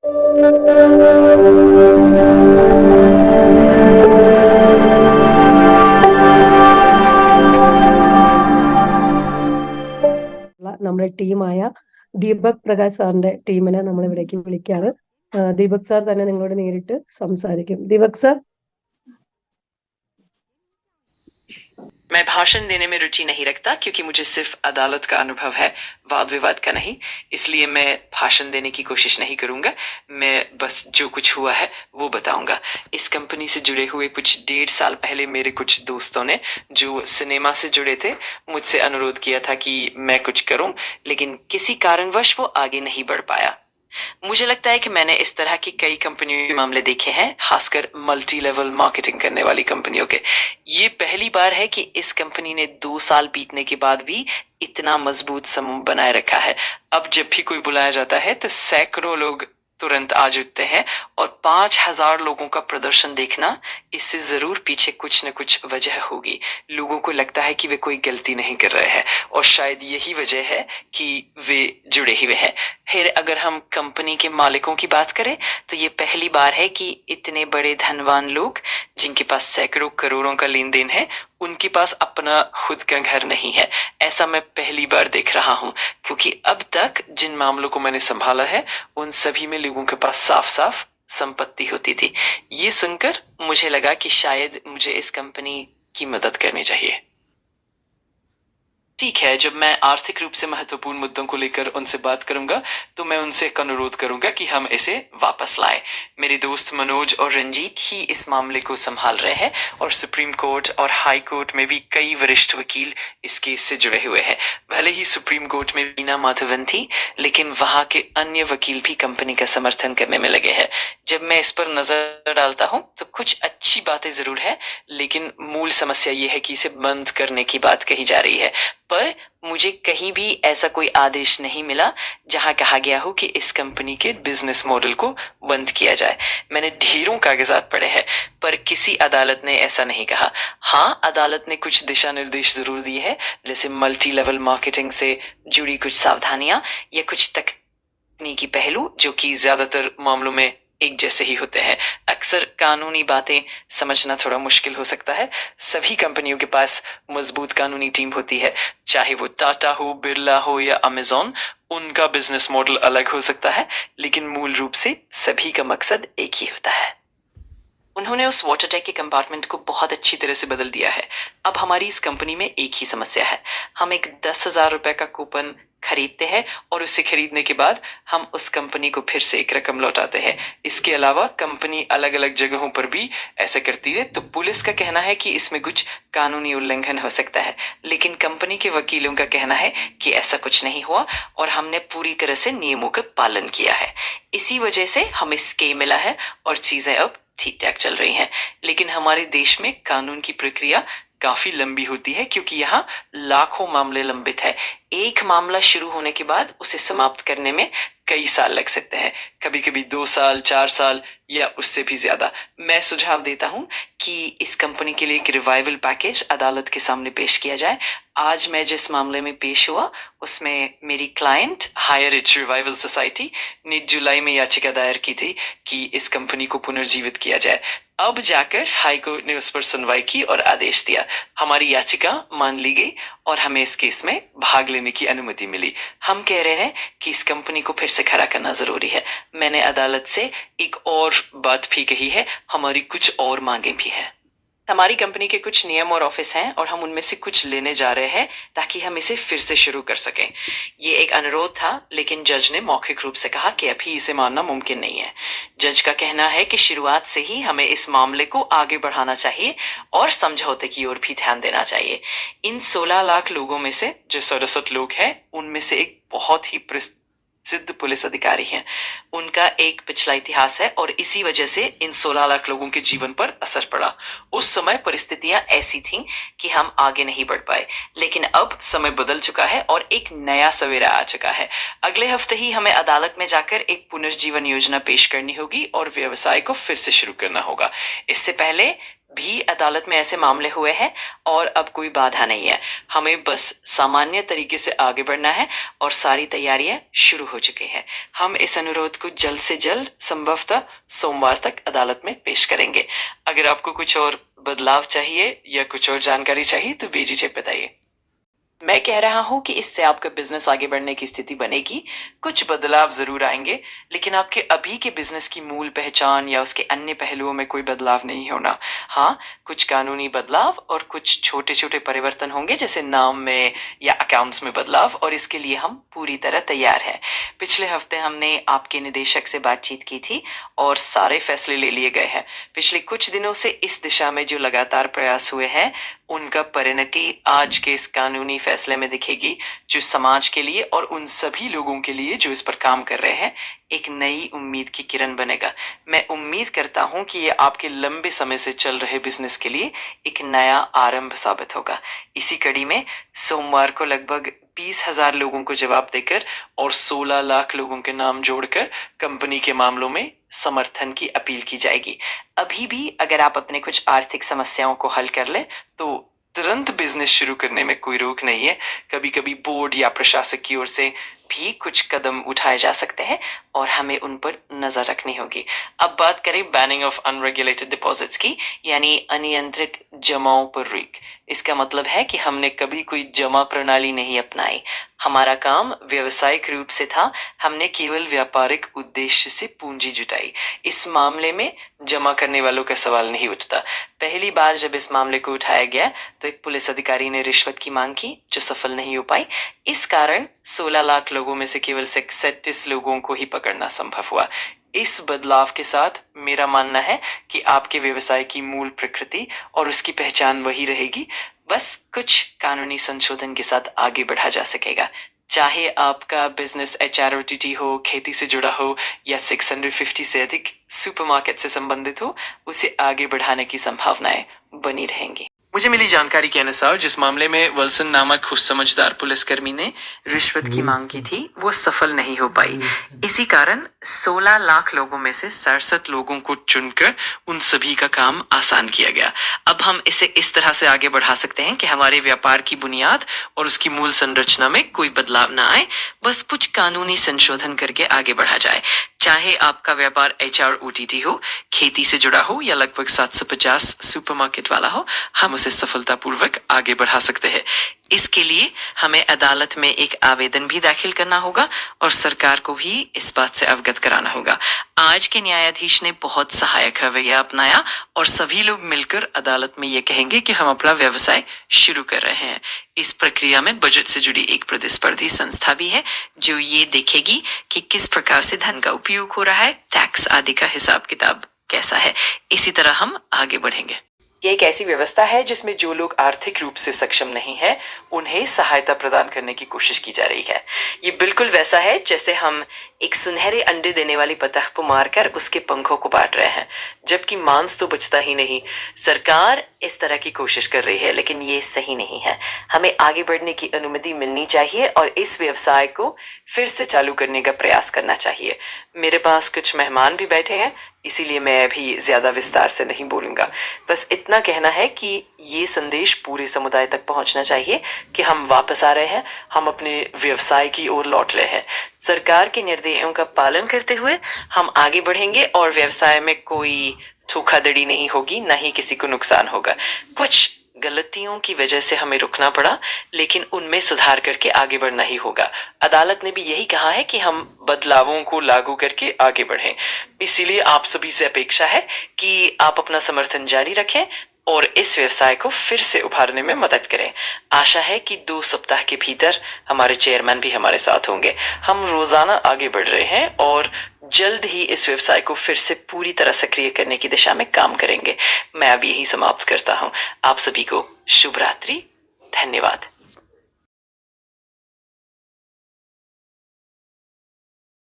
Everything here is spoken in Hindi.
നമ്മുടെ ടീമായ ദീപക് പ്രകാശ് സാറിന്റെ ടീമിനെ നമ്മൾ ഇവിടേക്ക് വിളിക്കുകയാണ്. ദീപക് സാർ തന്നെ നിങ്ങളോട് നേരിട്ട് സംസാരിക്കും. ദീപക് സാർ. मैं भाषण देने में रुचि नहीं रखता क्योंकि मुझे सिर्फ अदालत का अनुभव है, वाद विवाद का नहीं। इसलिए मैं भाषण देने की कोशिश नहीं करूंगा। मैं बस जो कुछ हुआ है वो बताऊंगा। इस कंपनी से जुड़े हुए कुछ 1.5 साल पहले मेरे कुछ दोस्तों ने जो सिनेमा से जुड़े थे मुझसे अनुरोध किया था कि मैं कुछ करूं, लेकिन किसी कारणवश वो आगे नहीं बढ़ पाया। मुझे लगता है कि मैंने इस तरह की कई कंपनियों के मामले देखे हैं, खासकर मल्टी लेवल मार्केटिंग करने वाली कंपनियों के। ये पहली बार है कि इस कंपनी ने 2 साल बीतने के बाद भी इतना मजबूत समूह बनाए रखा है। अब जब भी कोई बुलाया जाता है तो सैकड़ों लोग तुरंत आ जुटते हैं और 5000 लोगों का प्रदर्शन देखना, इससे जरूर पीछे कुछ न कुछ वजह होगी। लोगों को लगता है कि वे कोई गलती नहीं कर रहे हैं और शायद यही वजह है कि वे जुड़े हुए हैं। फिर अगर हम कंपनी के मालिकों की बात करें तो ये पहली बार है कि इतने बड़े धनवान लोग जिनके पास सैकड़ों करोड़ों का लेन देन है, उनके पास अपना खुद का घर नहीं है। ऐसा मैं पहली बार देख रहा हूं, क्योंकि अब तक जिन मामलों को मैंने संभाला है उन सभी में लोगों के पास साफ साफ संपत्ति होती थी। ये सुनकर मुझे लगा कि शायद मुझे इस कंपनी की मदद करनी चाहिए। ठीक है, जब मैं आर्थिक रूप से महत्वपूर्ण मुद्दों को लेकर उनसे बात करूंगा तो मैं उनसे एक अनुरोध करूंगा कि हम इसे वापस लाएं। मेरे दोस्त मनोज और रंजीत ही इस मामले को संभाल रहे हैं और सुप्रीम कोर्ट और हाई कोर्ट में भी कई वरिष्ठ वकील इस केस से जुड़े हुए हैं। भले ही सुप्रीम कोर्ट में वीना माधवन थी, लेकिन वहां के अन्य वकील भी कंपनी का समर्थन करने में लगे हैं। जब मैं इस पर नजर डालता हूं तो कुछ अच्छी बातें जरूर है, लेकिन मूल समस्या ये है कि इसे बंद करने की बात कही जा रही है। पर मुझे कहीं भी ऐसा कोई आदेश नहीं मिला जहां कहा गया हो कि इस कंपनी के बिजनेस मॉडल को बंद किया जाए। मैंने ढेरों कागजात पढ़े हैं, पर किसी अदालत ने ऐसा नहीं कहा। हाँ, अदालत ने कुछ दिशा निर्देश जरूर दिए हैं, जैसे मल्टी लेवल मार्केटिंग से जुड़ी कुछ सावधानियां या कुछ तकनीकी पहलू जो कि ज्यादातर मामलों में एक जैसे ही होते हैं। अक्सर कानूनी बातें समझना थोड़ा मुश्किल हो सकता है। सभी कंपनियों के पास मजबूत कानूनी टीम होती है, चाहे वो टाटा हो, बिरला हो या अमेज़न। उनका बिजनेस मॉडल अलग हो सकता है, लेकिन मूल रूप से सभी का मकसद एक ही होता है। उन्होंने उस वाटर टैंक के कंपार्टमेंट को बहुत अच्छी तरह से बदल दिया है। अब हमारी इस कंपनी में एक ही समस्या है। हम एक 10,000 रुपए का कूपन खरीदते हैं और उसे खरीदने के बाद हम उस कंपनी को फिर से एक रकम लौटाते हैं। इसके अलावा कंपनी अलग अलग जगहों पर भी ऐसा करती है, तो पुलिस का कहना है कि इसमें कुछ कानूनी उल्लंघन हो सकता है, लेकिन कंपनी के वकीलों का कहना है कि ऐसा कुछ नहीं हुआ और हमने पूरी तरह से नियमों का पालन किया है। इसी वजह से हमें स्टे मिला है और चीजें अब ठीक ठाक चल रही हैं। लेकिन हमारे देश में कानून की प्रक्रिया काफी लंबी होती है, क्योंकि यहाँ लाखों मामले लंबित है। एक मामला शुरू होने के बाद उसे समाप्त करने में कई साल लग सकते हैं, कभी कभी 2 साल, 4 साल या उससे भी ज्यादा। मैं सुझाव देता हूं कि इस कंपनी के लिए एक रिवाइवल पैकेज अदालत के सामने पेश किया जाए। आज मैं जिस मामले में पेश हुआ उसमें मेरी client higher rich revival society ने जुलाई में याचिका दायर की थी कि इस कंपनी को पुनर्जीवित किया जाए। अब जाकर हाई कोर्ट ने उस पर सुनवाई की और आदेश दिया। हमारी याचिका मान ली गई और हमें इस केस में भाग लेने की अनुमति मिली। हम कह रहे हैं कि इस कंपनी को फिर से खड़ा करना जरूरी है। मैंने अदालत से एक और बात भी कही है, हमारी कुछ और मांगे भी हैं। हमारी कंपनी के कुछ नियम और ऑफिस हैं और हम उनमें से कुछ लेने जा रहे हैं ताकि हम इसे फिर से शुरू कर सकें। ये एक अनुरोध था, लेकिन जज ने मौखिक रूप से कहा कि अभी इसे मानना मुमकिन नहीं है। जज का कहना है कि शुरुआत से ही हमें इस मामले को आगे बढ़ाना चाहिए और समझौते की ओर भी ध्यान देना चाहिए। इन 16 लाख लोगों में से जो 67 लोग हैं, उनमें से एक बहुत ही सिद्ध पुलिस अधिकारी हैं। उनका एक पिछला इतिहास है और इसी वजह से इन 16 लाख लोगों के जीवन पर असर पड़ा। उस समय परिस्थितियां ऐसी थीं कि हम आगे नहीं बढ़ पाए, लेकिन अब समय बदल चुका है और एक नया सवेरा आ चुका है। अगले हफ्ते ही हमें अदालत में जाकर एक पुनर्जीवन योजना पेश करनी होगी और व्यवसाय को फिर से शुरू करना होगा। इससे पहले भी अदालत में ऐसे मामले हुए हैं और अब कोई बाधा नहीं है। हमें बस सामान्य तरीके से आगे बढ़ना है और सारी तैयारियां शुरू हो चुकी हैं। हम इस अनुरोध को जल्द से जल्द संभवतः सोमवार तक अदालत में पेश करेंगे। अगर आपको कुछ और बदलाव चाहिए या कुछ और जानकारी चाहिए तो बेझिझक बताइए। मैं कह रहा हूं कि इससे आपका बिजनेस आगे बढ़ने की स्थिति बनेगी। कुछ बदलाव जरूर आएंगे, लेकिन आपके अभी के बिजनेस की मूल पहचान या उसके अन्य पहलुओं में कोई बदलाव नहीं होना। हाँ, कुछ कानूनी बदलाव और कुछ छोटे छोटे परिवर्तन होंगे, जैसे नाम में या अकाउंट्स में बदलाव, और इसके लिए हम पूरी तरह तैयार हैं। पिछले हफ्ते हमने आपके निदेशक से बातचीत की थी और सारे फैसले ले लिए गए हैं। पिछले कुछ दिनों से इस दिशा में जो लगातार प्रयास हुए हैं, उनका परिणति आज के इस कानूनी फैसले में दिखेगी, जो समाज के लिए और उन सभी लोगों के लिए जो इस पर काम कर रहे हैं एक नई उम्मीद की किरण बनेगा। मैं उम्मीद करता हूं कि ये आपके लंबे समय से चल रहे बिजनेस के लिए एक नया आरंभ साबित होगा। इसी कड़ी में सोमवार को लगभग 20,000 लोगों को जवाब देकर और 16 लाख लोगों के नाम जोड़कर कंपनी के मामलों में समर्थन की अपील की जाएगी। अभी भी अगर आप अपने कुछ आर्थिक समस्याओं को हल कर ले तो तुरंत बिजनेस शुरू करने में कोई रोक नहीं है। कभी कभी बोर्ड या प्रशासक की ओर से भी कुछ कदम उठाए जा सकते हैं और हमें उन पर नजर रखनी होगी। अब बात करें बैनिंग ऑफ अनरेगुलेटेड डिपॉजिट्स की, यानी अनियंत्रित जमाओं पर रोक। इसका मतलब है कि हमने कभी कोई जमा प्रणाली नहीं अपनाई। हमारा काम व्यवसायिक रूप से था। हमने केवल व्यापारिक उद्देश्य से पूंजी जुटाई। इस मामले में जमा करने वालों का सवाल नहीं उठता। पहली बार जब इस मामले को उठाया गया तो एक पुलिस अधिकारी ने रिश्वत की मांग की, जो सफल नहीं हो पाई। इस कारण 16 लाख लोगों में से केवल 37 लोगों को ही पकड़ना संभव हुआ। इस बदलाव के साथ मेरा मानना है कि आपके व्यवसाय की मूल प्रकृति और उसकी पहचान वही रहेगी, बस कुछ कानूनी संशोधन के साथ आगे बढ़ा जा सकेगा। चाहे आपका बिजनेस HROTT हो, खेती से जुड़ा हो या 650 से अधिक सुपरमार्केट से संबंधित हो, उसे आगे बढ़ाने की संभावनाएं बनी रहेंगी। मुझे मिली जानकारी के अनुसार जिस मामले में वल्सन नामक खुद समझदार पुलिसकर्मी ने रिश्वत की मांग की थी, वो सफल नहीं हो पाई। इसी कारण 16 लाख लोगों में से 67 लोगों को चुनकर उन सभी का काम आसान किया गया। अब हम इसे इस तरह से आगे बढ़ा सकते हैं कि हमारे व्यापार की बुनियाद और उसकी मूल संरचना में कोई बदलाव ना आए, बस कुछ कानूनी संशोधन करके आगे बढ़ा जाए। चाहे आपका व्यापार HROTT हो, खेती से जुड़ा हो या लगभग 750 सुपरमार्केट वाला हो, हम उसे सफलतापूर्वक आगे बढ़ा सकते हैं। इसके लिए हमें अदालत में एक आवेदन भी दाखिल करना होगा और सरकार को भी इस बात से अवगत कराना होगा। आज के न्यायाधीश ने बहुत सहायक रवैया अपनाया और सभी लोग मिलकर अदालत में ये कहेंगे कि हम अपना व्यवसाय शुरू कर रहे हैं। इस प्रक्रिया में बजट से जुड़ी एक प्रतिस्पर्धी संस्था भी है, जो ये देखेगी कि किस प्रकार से धन का उपयोग हो रहा है, टैक्स आदि का हिसाब किताब कैसा है। इसी तरह हम आगे बढ़ेंगे। ये एक ऐसी व्यवस्था है जिसमें जो लोग आर्थिक रूप से सक्षम नहीं हैं, उन्हें सहायता प्रदान करने की कोशिश की जा रही है। ये बिल्कुल वैसा है जैसे हम एक सुनहरे अंडे देने वाली बतख को मारकर उसके पंखों को बांट रहे हैं, जबकि मांस तो बचता ही नहीं। सरकार इस तरह की कोशिश कर रही है, लेकिन ये सही नहीं है। हमें आगे बढ़ने की अनुमति मिलनी चाहिए और इस व्यवसाय को फिर से चालू करने का प्रयास करना चाहिए। मेरे पास कुछ मेहमान भी बैठे हैं, इसीलिए मैं अभी ज्यादा विस्तार से नहीं बोलूंगा। बस इतना कहना है कि ये संदेश पूरे समुदाय तक पहुंचना चाहिए कि हम वापस आ रहे हैं, हम अपने व्यवसाय की ओर लौट रहे हैं। सरकार के निर्देशों का पालन करते हुए हम आगे बढ़ेंगे और व्यवसाय में कोई धोखाधड़ी नहीं होगी, न ही किसी को नुकसान होगा। कुछ गलतियों की वजह से हमें रुकना पड़ा, लेकिन उनमें सुधार करके आगे बढ़ना ही होगा। अदालत ने भी यही कहा है कि हम बदलावों को लागू करके आगे बढ़ें। इसीलिए आप सभी से अपेक्षा है कि आप अपना समर्थन जारी रखें और इस व्यवसाय को फिर से उभारने में मदद करें। आशा है कि 2 सप्ताह के भीतर हमारे चेयरमैन भी हमारे साथ होंगे। हम रोजाना आगे बढ़ रहे हैं और जल्द ही इस व्यवसाय को फिर से पूरी तरह सक्रिय करने की दिशा में काम करेंगे। मैं अब यही समाप्त करता हूँ। आप सभी को शुभ रात्रि। धन्यवाद।